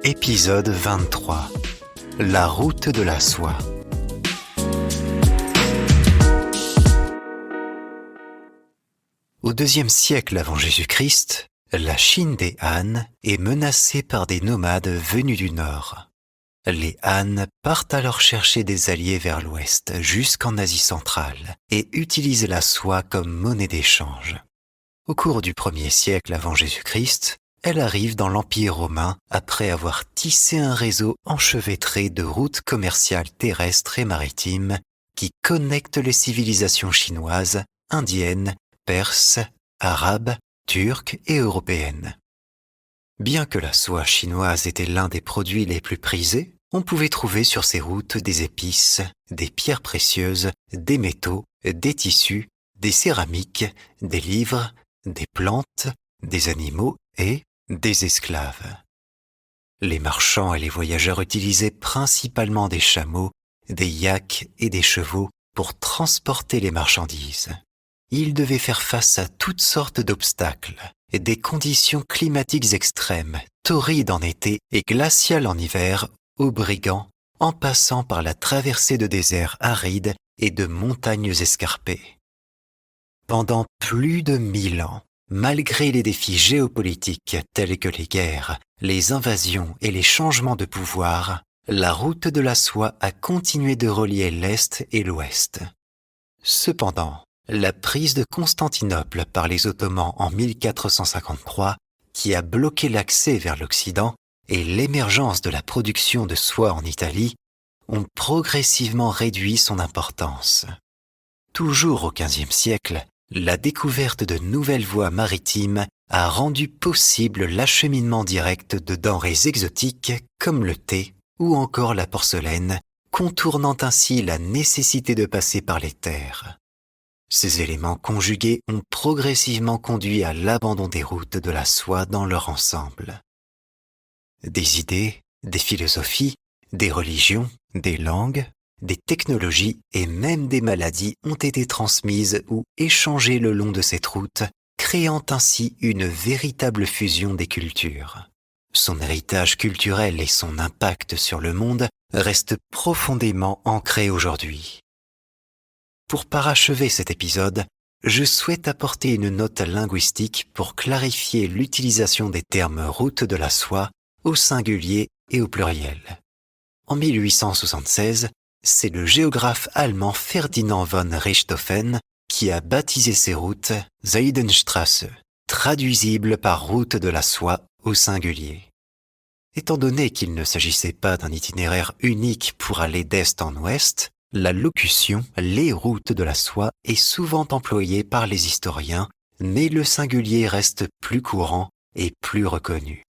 Épisode 23. La route de la soie. Au IIe siècle avant Jésus-Christ, la Chine des Han est menacée par des nomades venus du nord. Les Han partent alors chercher des alliés vers l'ouest, jusqu'en Asie centrale, et utilisent la soie comme monnaie d'échange. Au cours du 1er siècle avant Jésus-Christ, elle arrive dans l'Empire romain après avoir tissé un réseau enchevêtré de routes commerciales terrestres et maritimes qui connectent les civilisations chinoises, indiennes, perses, arabes, turques et européennes. Bien que la soie chinoise était l'un des produits les plus prisés, on pouvait trouver sur ces routes des épices, des pierres précieuses, des métaux, des tissus, des céramiques, des livres, des plantes, des animaux et des esclaves. Les marchands et les voyageurs utilisaient principalement des chameaux, des yaks et des chevaux pour transporter les marchandises. Ils devaient faire face à toutes sortes d'obstacles, des conditions climatiques extrêmes, torrides en été et glaciales en hiver, aux brigands, en passant par la traversée de déserts arides et de montagnes escarpées. Pendant plus de 1000 ans, malgré les défis géopolitiques tels que les guerres, les invasions et les changements de pouvoir, la route de la soie a continué de relier l'Est et l'Ouest. Cependant, la prise de Constantinople par les Ottomans en 1453, qui a bloqué l'accès vers l'Occident, et l'émergence de la production de soie en Italie, ont progressivement réduit son importance. Toujours au XVe siècle, la découverte de nouvelles voies maritimes a rendu possible l'acheminement direct de denrées exotiques comme le thé ou encore la porcelaine, contournant ainsi la nécessité de passer par les terres. Ces éléments conjugués ont progressivement conduit à l'abandon des routes de la soie dans leur ensemble. Des idées, des philosophies, des religions, des langues, des technologies et même des maladies ont été transmises ou échangées le long de cette route, créant ainsi une véritable fusion des cultures. Son héritage culturel et son impact sur le monde restent profondément ancrés aujourd'hui. Pour parachever cet épisode, je souhaite apporter une note linguistique pour clarifier l'utilisation des termes route de la soie au singulier et au pluriel. En 1876, c'est le géographe allemand Ferdinand von Richthofen qui a baptisé ces routes Seidenstraße, traduisibles par route de la soie au singulier. Étant donné qu'il ne s'agissait pas d'un itinéraire unique pour aller d'est en ouest, la locution « les routes de la soie » est souvent employée par les historiens, mais le singulier reste plus courant et plus reconnu.